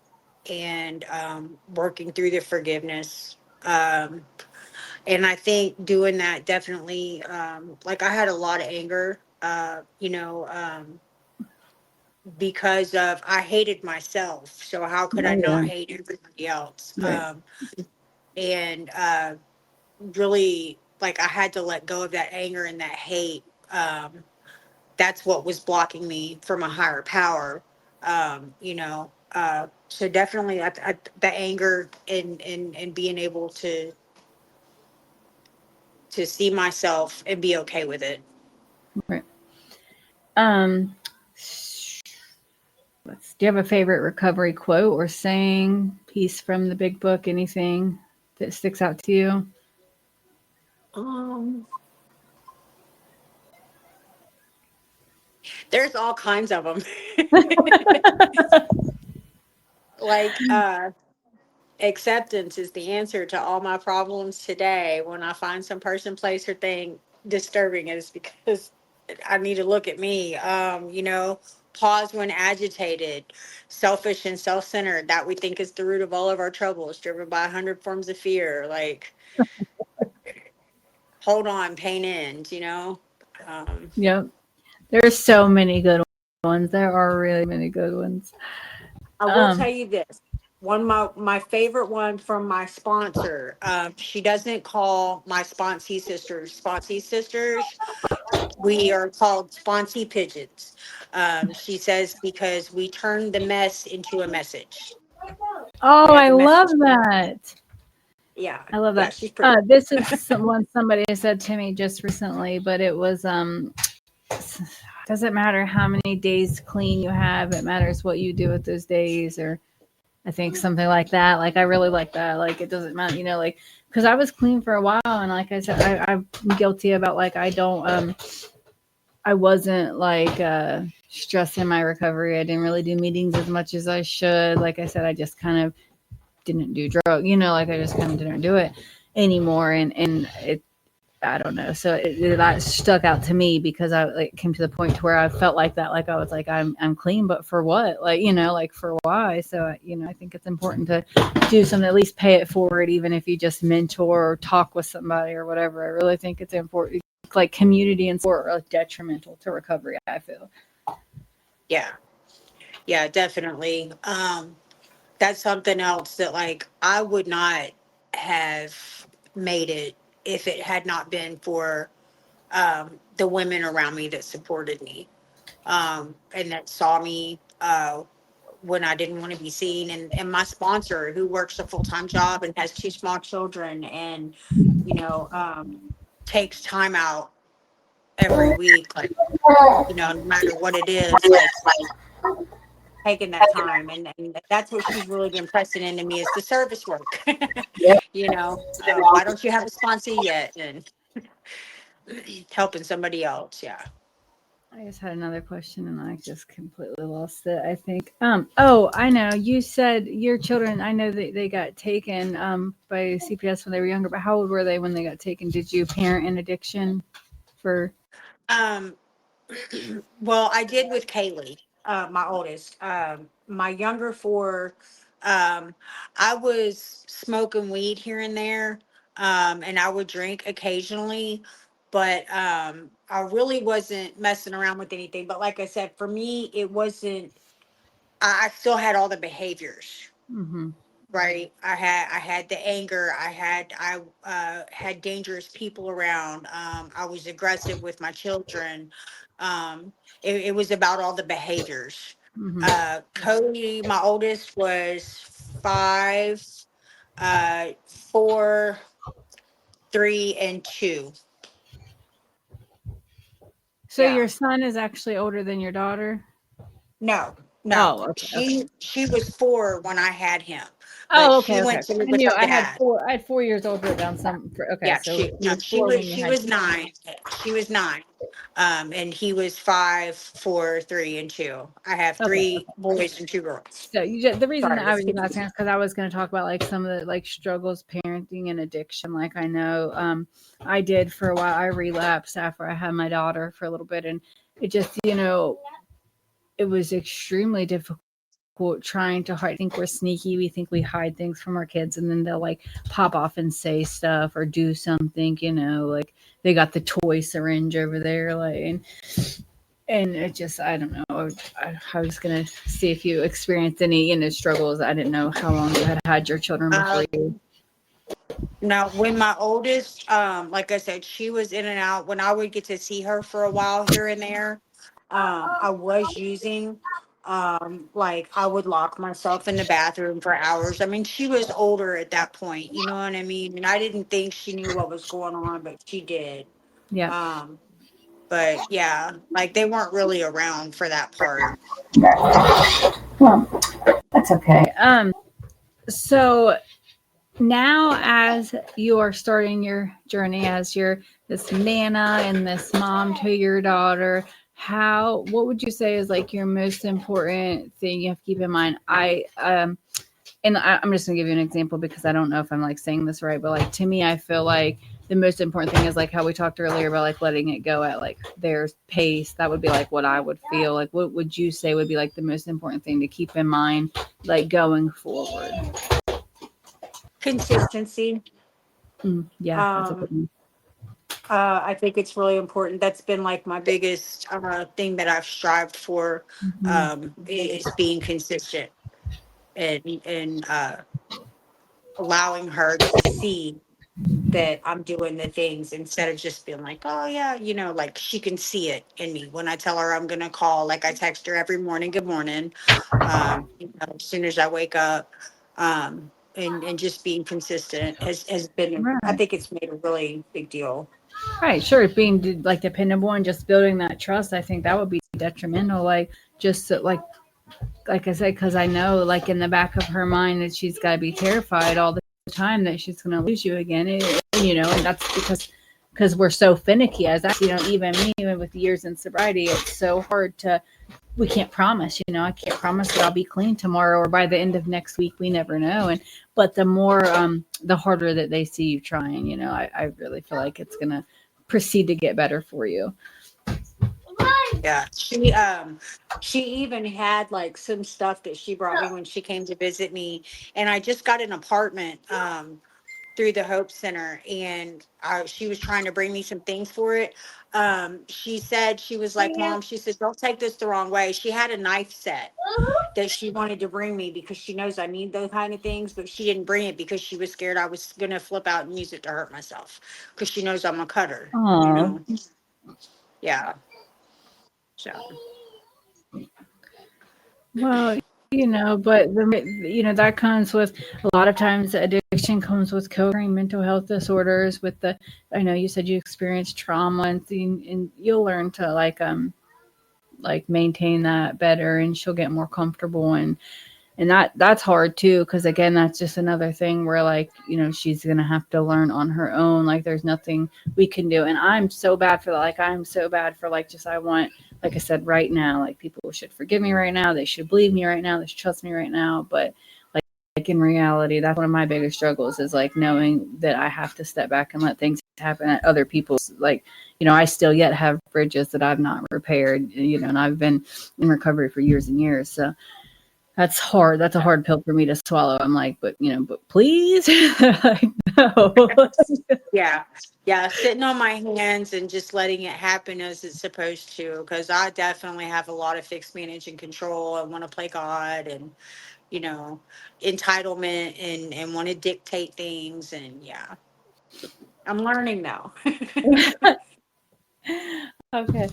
and working through the forgiveness. And I think doing that definitely, like, I had a lot of anger, because of I hated myself. So how could I Oh not yeah. hate everybody else? Right. And really, like, I had to let go of that anger and that hate. That's what was blocking me from a higher power. So definitely, the anger, and being able to see myself and be okay with it. Right. Um, do you have a favorite recovery quote or saying, piece from the big book, anything that sticks out to you? Um, there's all kinds of them. Like, acceptance is the answer to all my problems today. When I find some person, place, or thing disturbing, it is because I need to look at me. Pause when agitated, selfish and self-centered, that we think is the root of all of our troubles, driven by 100 forms of fear. Like, hold on, pain ends. Um, Yep. There's so many good ones. There are really many good ones. I will tell Um, you this. One of my favorite one from my sponsor. She doesn't call my sponsee sisters. We are called sponsee pigeons. She says, because we turn the mess into a message. oh, We have I a love message. that. Yeah, I love yeah, that. she's pretty. This is someone somebody said to me just recently, but it was doesn't matter how many days clean you have, it matters what you do with those days, or I think something like that. Like, I really like that. Like, it doesn't matter, like, because I was clean for a while, and like I said, I'm guilty about, like, I don't I wasn't like stress in my recovery. I didn't really do meetings as much as I should. Like I said, I just kind of didn't do drugs, like I just kind of didn't do it anymore. And it, I don't know. So that stuck out to me because I like came to the point to where I felt like that. Like I was like, I'm clean, but for what? Like, like for why? So, I think it's important to do something, at least pay it forward, even if you just mentor or talk with somebody or whatever. I really think it's important. Like community and support are detrimental to recovery, I feel. Yeah. Yeah, definitely. That's something else that like I would not have made it if it had not been for the women around me that supported me, and that saw me when I didn't want to be seen, and my sponsor who works a full-time job and has two small children, and you know um, takes time out every week, like no matter what it is, like taking that time, and that's what she's really been pressing into me is the service work. Why don't you have a sponsor yet, and helping somebody else. Yeah. I just had another question and I just completely lost it, I think. Oh, I know. You said your children, I know that they got taken by CPS when they were younger, but how old were they when they got taken? Did you parent in addiction for um well, I did with Kaylee, my oldest. My younger four, um I was smoking weed here and there, and I would drink occasionally, but I really wasn't messing around with anything. But like I said, for me it wasn't, I still had all the behaviors. mm-hmm. Right. I had the anger. I had dangerous people around. I was aggressive with my children. It was about all the behaviors. Mm-hmm. Cody, my oldest, was 5, 4, 3, and 2. So Yeah. your son is actually older than your daughter? No, no. Oh, okay, okay. She was 4 when I had him, but Oh, she okay, went okay. to live I with knew her dad. I had 4 years older down some okay, Yeah, so he was four when you she had was 9. She was 9. And he was 5, 4, 3, and 2. I have okay. 3 boys and 2 girls. So you just, the reason Sorry, that I it's was just asking confusing. is because I was going to talk about like some of the like struggles parenting and addiction. Like I know I did for a while. I relapsed after I had my daughter for a little bit, and it just it was extremely difficult trying to hide. I think we're sneaky. We think we hide things from our kids, and then they'll like pop off and say stuff or do something. Like they got the toy syringe over there, like and it just I don't know. I was gonna see if you experienced any struggles. I didn't know how long you had your children before Uh, you. Now, when my oldest, like I said, she was in and out. When I would get to see her for a while here and there, I was using, like I would lock myself in the bathroom for hours. I mean, she was older at that point, you know what I mean? And I didn't think she knew what was going on, but she did. Yeah. Um, but yeah, like they weren't really around for that part. Well, that's okay. So now as you are starting your journey as your this nana and this mom to your daughter, what would you say is like your most important thing you have to keep in mind? I'm just gonna give you an example because I don't know if I'm like saying this right, but like to me, I feel like the most important thing is like how we talked earlier about like letting it go at like their pace. That would be like what I would feel. Like what would you say would be like the most important thing to keep in mind like going forward? Consistency. Yeah, that's a good Um, one. I think it's really important. That's been like my biggest thing that I've strived for, Mhm. is being consistent, and allowing her to see that I'm doing the things instead of just being like, oh yeah, like she can see it in me when I tell her I'm gonna call. Like I text her every morning, good morning, as soon as I wake up, and just being consistent has been. I Right. think it's made a really big deal. Right, sure. Being like dependable and just building that trust, I think that would be detrimental. Like just like I said, because I know like in the back of her mind that she's got to be terrified all the time that she's going to lose you again. And that's because we're so finicky as that. Even me, with years in sobriety, it's so hard to, we can't promise, I can't promise that I'll be clean tomorrow or by the end of next week. We never know. But the more, the harder that they see you trying, I really feel like it's going to proceed to get better for you. Yeah, she even had like some stuff that she brought me when she came to visit me, and I just got an apartment through the Hope Center, and she was trying to bring me some things for it. She said, she was like, Mom, she said, don't take this the wrong way. She had a knife set that she wanted to bring me because she knows I need those kind of things, but she didn't bring it because she was scared I was gonna flip out and use it to hurt myself because she knows I'm a cutter, Oh, Yeah. So well, but that comes with a lot of times addiction comes with co-occurring mental health disorders with I know you said you experienced trauma and you'll learn to like maintain that better, and she'll get more comfortable, and that's hard too, because again, that's just another thing where like she's gonna have to learn on her own. Like there's nothing we can do, and I'm so bad for that. Like I'm so bad for like just I want, like I said, right now, like people should forgive me right now, they should believe me right now, they should trust me right now. But like in reality, that's one of my biggest struggles is like knowing that I have to step back and let things happen at other people's, like I still yet have bridges that I've not repaired, and I've been in recovery for years and years. So that's hard. That's a hard pill for me to swallow. I'm like, but please, like, no. yeah, sitting on my hands and just letting it happen as it's supposed to. Because I definitely have a lot of fixed manage and control. I want to play God and entitlement and want to dictate things, and yeah, I'm learning now. Okay.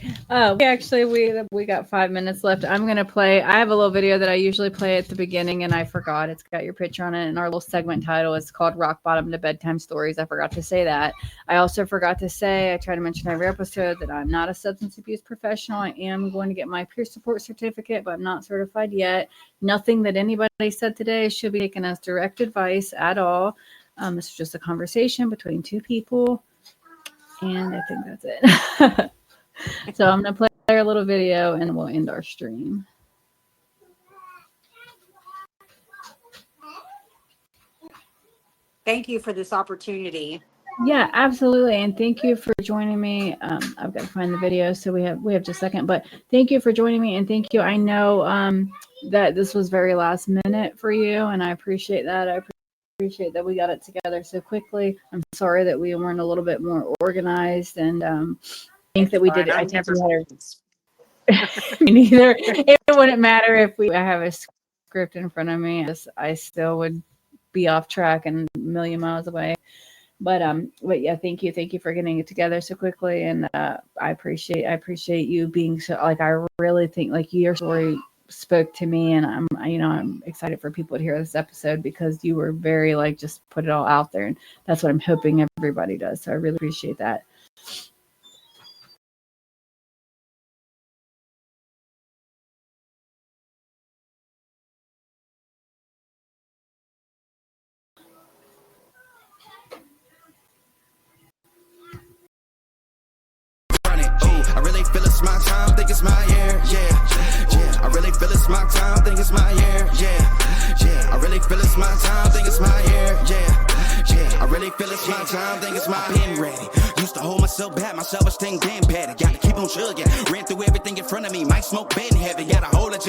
We got 5 minutes left. I'm gonna play. I have a little video that I usually play at the beginning, and I forgot. It's got your picture on it, and our little segment title is called "Rock Bottom to Bedtime Stories." I forgot to say that. I also forgot to say. I try to mention every episode that I'm not a substance abuse professional. I am going to get my peer support certificate, but I'm not certified yet. Nothing that anybody said today should be taken as direct advice at all. This is just a conversation between two people. And I think that's it. So I'm going to play a little video and we'll end our stream. Thank you for this opportunity. Yeah, absolutely. And thank you for joining me. I've got to find the video. So we have just a second, but thank you for joining me. And thank you. I know that this was very last minute for you, and I appreciate that. I appreciate that we got it together so quickly. I'm sorry that we weren't a little bit more organized, and I think that we did it. I never had me neither. It wouldn't matter if I have a script in front of me. I still would be off track and a million miles away. But yeah, thank you for getting it together so quickly, and I appreciate you being so, like, I really think like your story spoke to me, and I'm excited for people to hear this episode because you were very like just put it all out there, and that's what I'm hoping everybody does. So I really appreciate that. I really feel it's my time, think it's my year, yeah. I really feel it's my time, think it's my year, yeah. I really feel it's my time, think it's my year, yeah. I really feel it's my time, think it's my been ready. Used to hold myself back, my self-esteem damn bad. Gotta keep on chugging, ran through everything in front of me, might smoke bed heavy, gotta hold it.